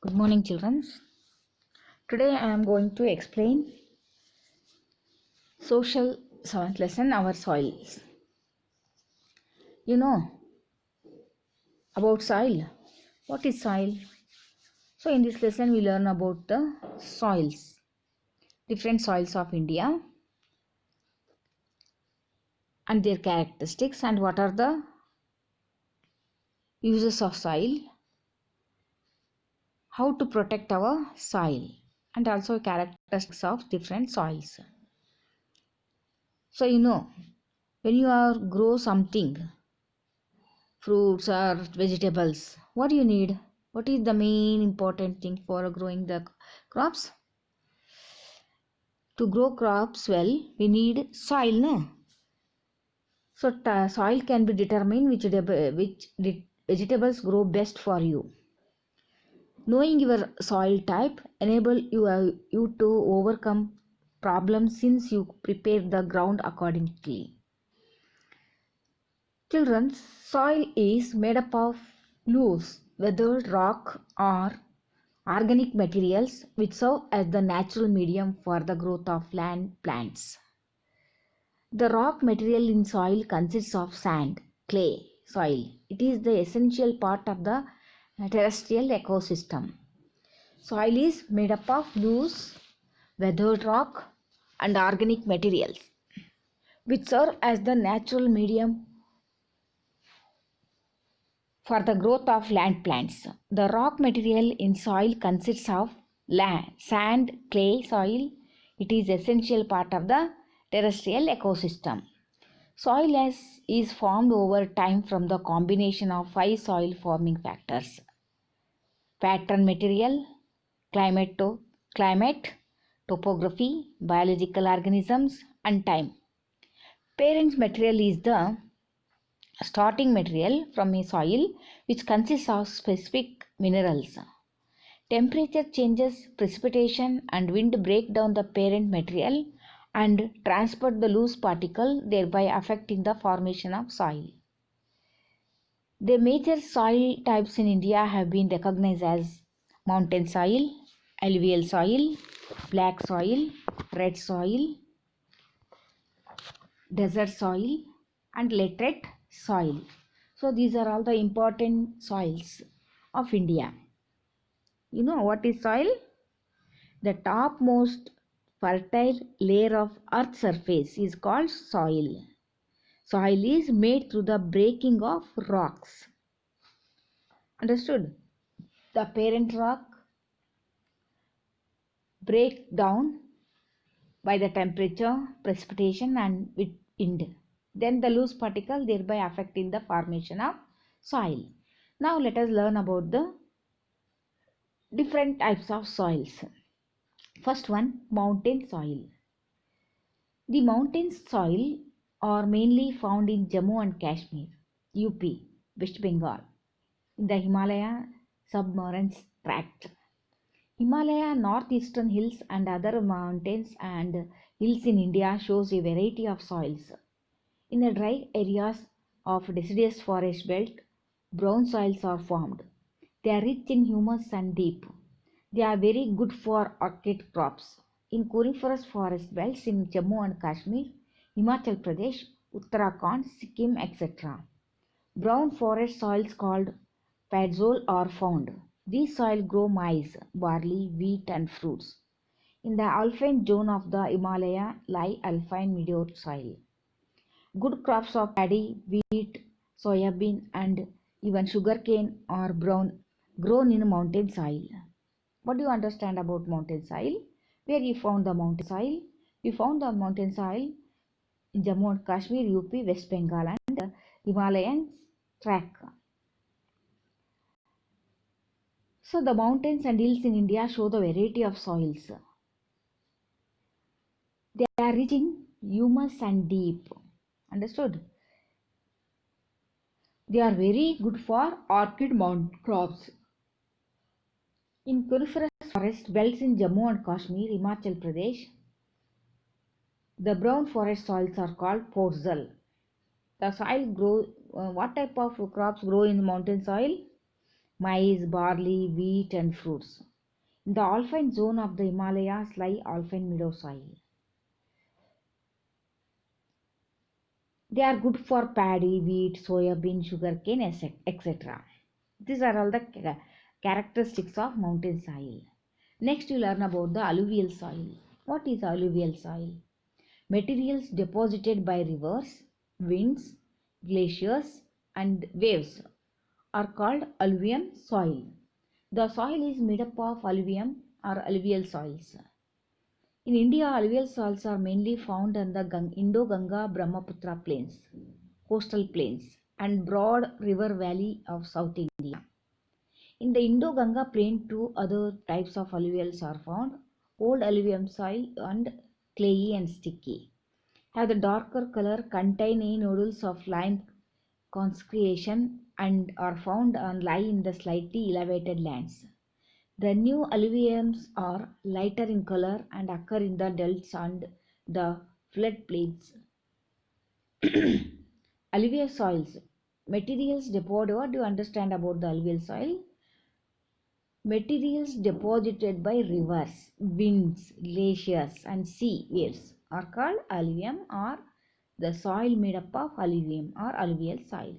Good morning, children. Today I am going to explain social 7th lesson, our soils. You know about soil. What is soil? So in this lesson we learn about the soils, different soils of India and their characteristics, and what are the uses of soil, how to protect our soil, and also characteristics of different soils. So when you are grow something, fruits or vegetables, what do you need? What is the main important thing for growing the crops? To grow crops well, we need soil, no? So soil can be determined which vegetables grow best for you. Knowing your soil type enable you to overcome problems since you prepare the ground accordingly. Children, soil is made up of loose, weathered rock or organic materials which serve as the natural medium for the growth of land plants. The rock material in soil consists of sand, clay, soil. It is the essential part of the terrestrial ecosystem. Soil is made up of loose, weathered rock and organic materials which serve as the natural medium for the growth of land plants. The rock material in soil consists of land, sand, clay, soil. It is essential part of the terrestrial ecosystem. Soil is formed over time from the combination of 5 soil forming factors: pattern material, climate, topography, biological organisms, and time. Parent material is the starting material from a soil which consists of specific minerals. Temperature changes, precipitation and wind break down the parent material and transport the loose particle, thereby affecting the formation of soil. The major soil types in India have been recognized as mountain soil, alluvial soil, black soil, red soil, desert soil and laterite soil. So these are all the important soils of India. You know what is soil? The topmost fertile layer of earth's surface is called soil. Soil is made through the breaking of rocks. Understood? The parent rock break down by the temperature, precipitation and wind. Then the loose particle, thereby affecting the formation of soil. Now let us learn about the different types of soils. First one, mountain soil. The mountain soil are mainly found in Jammu and Kashmir, UP, West Bengal, in the Himalaya submarine tract. Himalaya northeastern hills and other mountains and hills in India shows a variety of soils. In the dry areas of deciduous forest belt, brown soils are formed. They are rich in humus and deep. They are very good for orchid crops. In coniferous forest belts in Jammu and Kashmir, Himachal Pradesh, Uttarakhand, Sikkim, etc., brown forest soils called padzole are found. These soils grow maize, barley, wheat and fruits. In the alpine zone of the Himalaya lie alpine meadow soil. Good crops of paddy, wheat, soybean and even sugarcane are grown in mountain soil. What do you understand about mountain soil? Where you found the mountain soil? We found the mountain soil in Jammu and Kashmir, UP, West Bengal and Himalayan tract. So the mountains and hills in India show the variety of soils. They are rich in humus and deep. Understood? They are very good for orchid mount crops. In coniferous forest belts in Jammu and Kashmir, Himachal Pradesh, the brown forest soils are called podzol. The soil grow. What type of crops grow in mountain soil? maize, barley, wheat, and fruits. In the alpine zone of the Himalayas lie alpine meadow soil. They are good for paddy, wheat, soybean, sugarcane, etc. These are all the characteristics of mountain soil. Next, you learn about the alluvial soil. What is alluvial soil? Materials deposited by rivers, winds, glaciers, and waves are called alluvium soil. The soil is made up of alluvium or alluvial soils. In India, alluvial soils are mainly found in the Indo-Ganga Brahmaputra plains, coastal plains, and broad river valley of South India. In the Indo-Ganga plain, two other types of alluvials are found: old alluvium soil and clayey and sticky. Have the darker color, contain nodules of lime consecration, and are found and lie in the slightly elevated lands. The new alluviums are lighter in color and occur in the deltas and the floodplains. Alluvial soils. Materials deposited. What do you understand about the alluvial soil? Materials deposited by rivers, winds, glaciers, and sea waves are called alluvium, or the soil made up of alluvium or alluvial soil.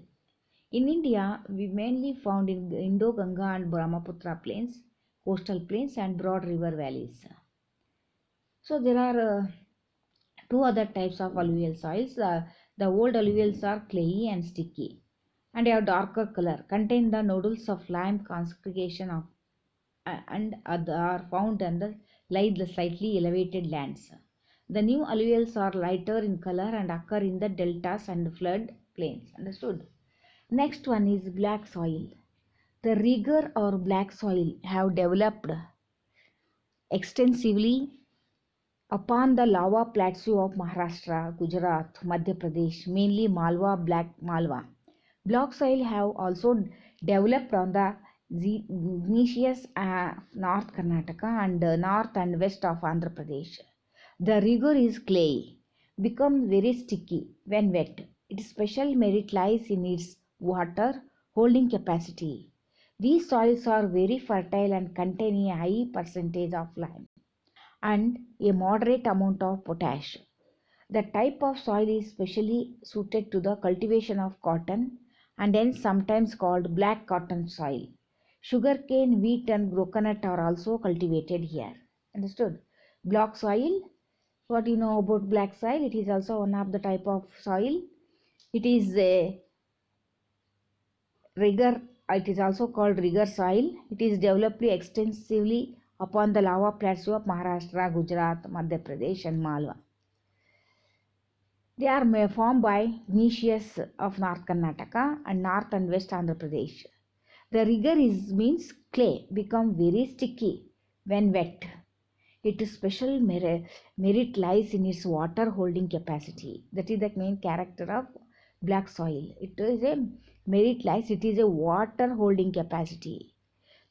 In India, we mainly found in the Indo-Ganga and Brahmaputra plains, coastal plains, and broad river valleys. So there are two other types of alluvial soils. The old alluvials are clayey and sticky, and have darker color, contain the nodules of lime consecration of and are found on the slightly elevated lands. The new alluvials are lighter in color and occur in the deltas and flood plains. Understood? Next one is black soil. The rigor or black soil have developed extensively upon the lava plateau of Maharashtra, Gujarat, Madhya Pradesh, mainly Malwa, Black Malwa. Black soil have also developed on the igneous North Karnataka and north and west of Andhra Pradesh. The rigor is clay, becomes very sticky when wet. Its special merit lies in its water holding capacity. These soils are very fertile and contain a high percentage of lime and a moderate amount of potash. The type of soil is specially suited to the cultivation of cotton and hence sometimes called black cotton soil. Sugarcane, wheat, and coconut are also cultivated here. Understood? Black soil. What do you know about black soil? It is also one of the type of soil. It is a rigor. It is also called rigor soil. It is developed extensively upon the lava plateau of Maharashtra, Gujarat, Madhya Pradesh, and Malwa. They are formed by igneous of North Karnataka and North and West Andhra Pradesh. The rigor means clay become very sticky when wet. Its special merit lies in its water holding capacity. That is the main character of black soil. It is a merit lies. It is a water holding capacity.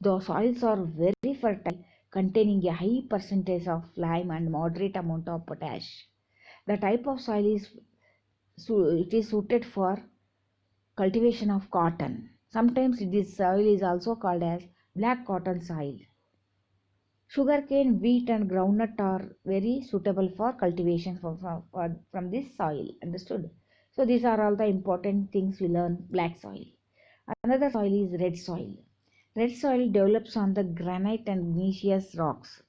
The soils are very fertile, containing a high percentage of lime and moderate amount of potash. The type of soil is suited for cultivation of cotton. Sometimes this soil is also called as black cotton soil. Sugarcane, wheat, and groundnut are very suitable for cultivation from this soil. Understood? So these are all the important things we learn. Black soil. Another soil is red soil. Red soil develops on the granite and igneous rocks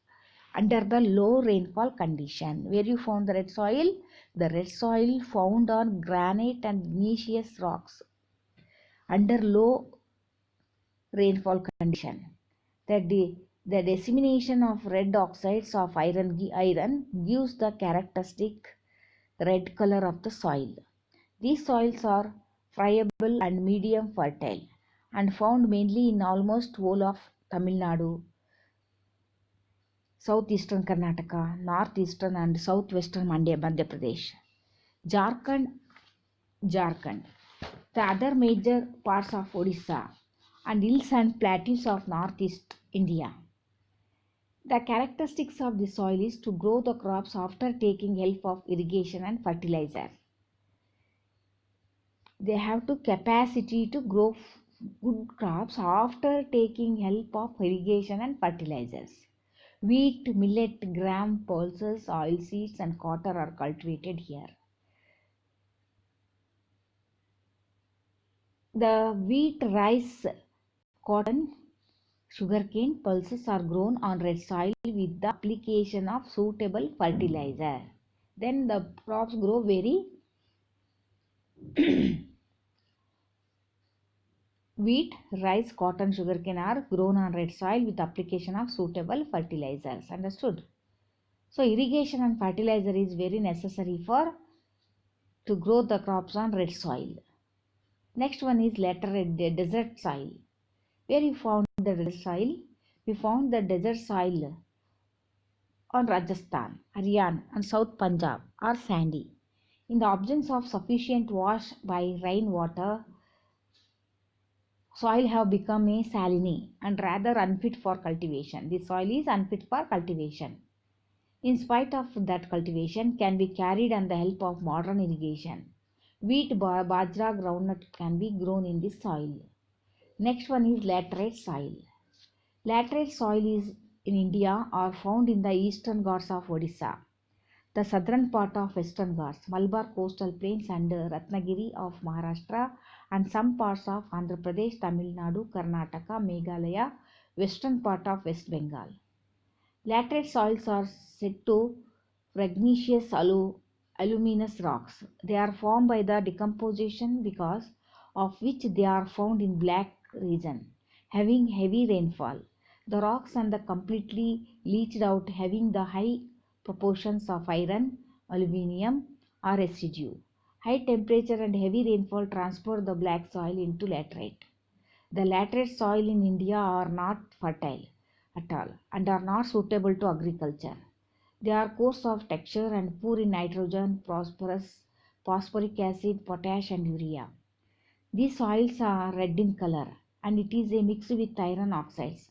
under the low rainfall condition. Where you found the red soil? The red soil found on granite and igneous rocks under low rainfall condition. The dissemination of red oxides of iron gives the characteristic red color of the soil. These soils are friable and medium fertile and found mainly in almost whole of Tamil Nadu, southeastern Karnataka, northeastern and southwestern Madhya Pradesh, Jharkhand, the other major parts of Odisha, and hills and plateaus of northeast India. The characteristics of the soil is to grow the crops after taking help of irrigation and fertilizer. They have the capacity to grow good crops after taking help of irrigation and fertilizers. Wheat, millet, gram, pulses, oilseeds and cotton are cultivated here. The wheat, rice, cotton, sugarcane, pulses are grown on red soil with the application of suitable fertilizer. Then the crops grow very wheat, rice, cotton, sugarcane are grown on red soil with application of suitable fertilizers. Understood? So irrigation and fertilizer is very necessary for to grow the crops on red soil. Next one is desert soil. Where you found the desert soil? We found the desert soil on Rajasthan, Haryana and South Punjab are sandy. In the absence of sufficient wash by rainwater, soil have become a saline and rather unfit for cultivation. The soil is unfit for cultivation. In spite of that, cultivation can be carried on the help of modern irrigation. Wheat, bajra, groundnut can be grown in this soil. Next one is laterite soil. Laterite soil is in India are found in the eastern Ghats of Odisha, the southern part of western Ghats, Malabar coastal plains and Ratnagiri of Maharashtra and some parts of Andhra Pradesh, Tamil Nadu, Karnataka, Meghalaya, western part of West Bengal. Laterite soils are said to pregneous aluminous rocks. They are formed by the decomposition because of which they are found in black region having heavy rainfall. The rocks and the completely leached out having the high proportions of iron, aluminium or residue. High temperature and heavy rainfall transfer the black soil into laterite. The laterite soil in India are not fertile at all and are not suitable to agriculture. They are coarse of texture and poor in nitrogen, phosphoric acid, potash and urea. These soils are red in color and it is a mix with iron oxides.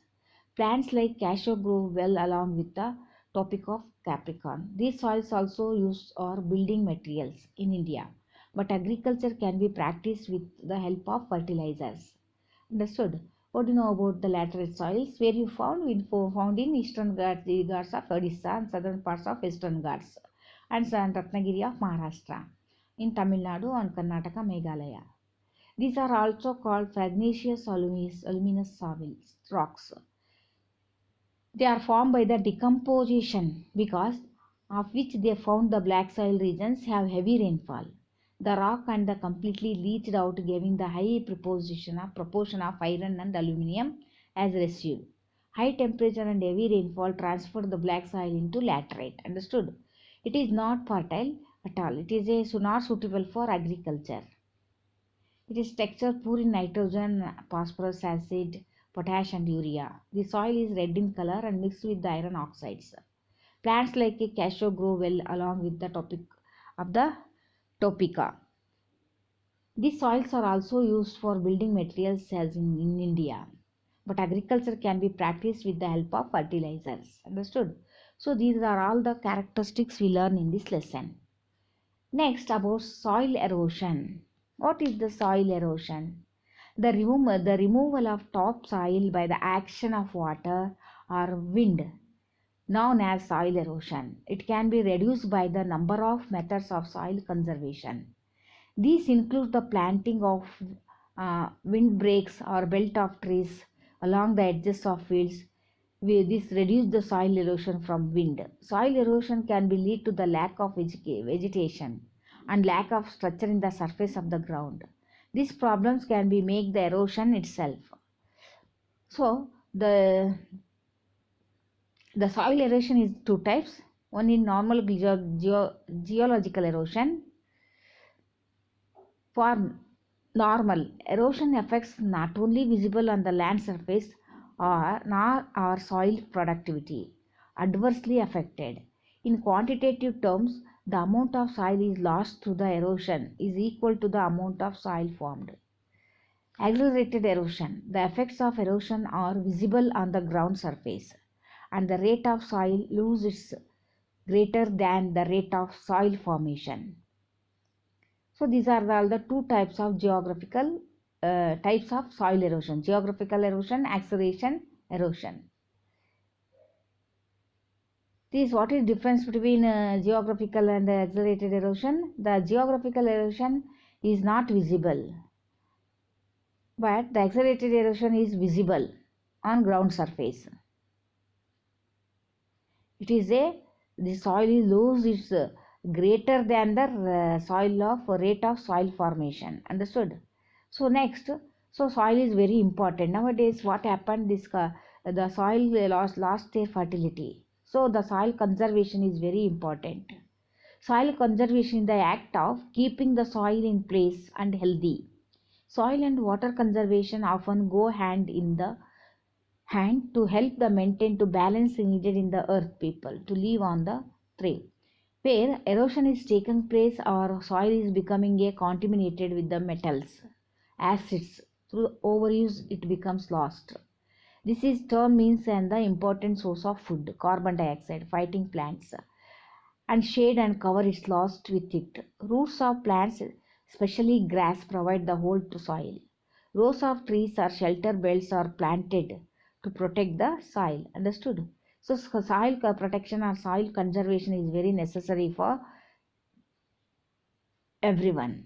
Plants like cashew grow well along with the topic of Capricorn. These soils also used are building materials in India, but agriculture can be practiced with the help of fertilizers. Understood? What do you know about the laterite soils? Where you found in eastern Ghats of Odisha and southern parts of western Ghats and Ratnagiri of Maharashtra, in Tamil Nadu and Karnataka, Meghalaya. These are also called pregneous aluminous soils, rocks. They are formed by the decomposition because of which they found the black soil regions have heavy rainfall. The rock and the completely leached out giving the high proportion of iron and aluminium as residue. High temperature and heavy rainfall transfer the black soil into laterite. Understood? It is not fertile at all. It is not suitable for agriculture. It is texture poor in nitrogen, phosphorus acid, potash and urea. The soil is red in color and mixed with the iron oxides. Plants like a cashew grow well along with the topic of the topica. These soils are also used for building materials as in India. But agriculture can be practiced with the help of fertilizers. Understood? So these are all the characteristics we learn in this lesson. Next about soil erosion. What is the soil erosion? The removal of topsoil by the action of water or wind, known as soil erosion. It can be reduced by the number of methods of soil conservation. These include the planting of windbreaks or belt of trees along the edges of fields. This reduces the soil erosion from wind. Soil erosion can be lead to the lack of vegetation and lack of structure in the surface of the ground. These problems can be make the erosion itself. So the soil erosion is two types. One is normal geological erosion. For normal, erosion affects not only visible on the land surface nor our soil productivity adversely affected. In quantitative terms, the amount of soil is lost through the erosion is equal to the amount of soil formed. Accelerated erosion. The effects of erosion are visible on the ground surface and the rate of soil loss is greater than the rate of soil formation. So these are all the two types of geographical types of soil erosion: geographical erosion, acceleration erosion. This, what is difference between geographical and accelerated erosion? The geographical erosion is not visible, but the accelerated erosion is visible on ground surface. It is the soil is loose, it's greater than the soil of rate of soil formation. Understood? So next, so soil is very important. Nowadays what happened, this the soil lost their fertility. So the soil conservation is very important. Soil conservation is the act of keeping the soil in place and healthy. Soil and water conservation often go hand in the hand to help the maintain to balance needed in the earth people to live on the thrive. Where erosion is taking place or soil is becoming contaminated with the metals, acids, through overuse it becomes lost. This is term means and the important source of food, carbon dioxide, fighting plants, and shade and cover is lost with it. Roots of plants, especially grass, provide the hold to soil. Rows of trees or shelter belts are planted to protect the soil. Understood? So soil protection or soil conservation is very necessary for everyone.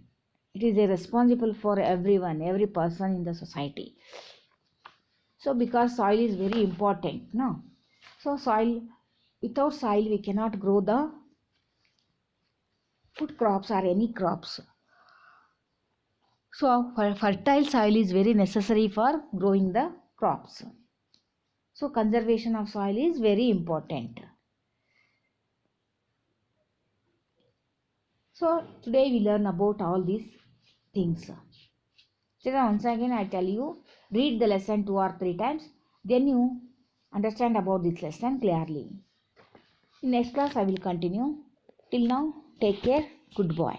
It is responsible for everyone, every person in the society. So because soil is very important, no? So soil, without soil we cannot grow the food crops or any crops. So fertile soil is very necessary for growing the crops. So conservation of soil is very important. So today we learn about all these things. So once again I tell you, read the lesson 2 or 3 times, then you understand about this lesson clearly. In next class I will continue. Till now, take care. Goodbye.